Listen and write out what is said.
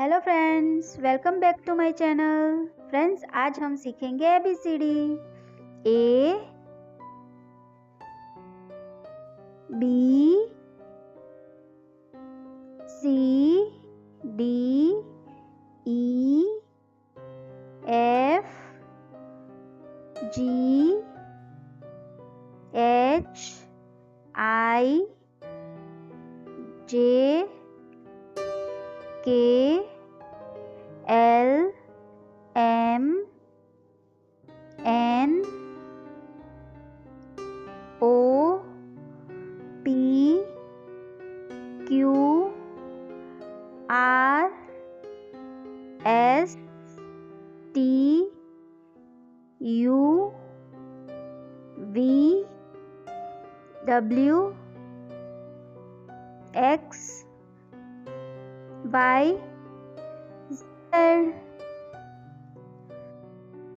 Hello friends, welcome back to my channel. Friends, आज हम सीखेंगे ABCD। A B C D E F G H I J K L M N O P Q R S T U V W X Y Z।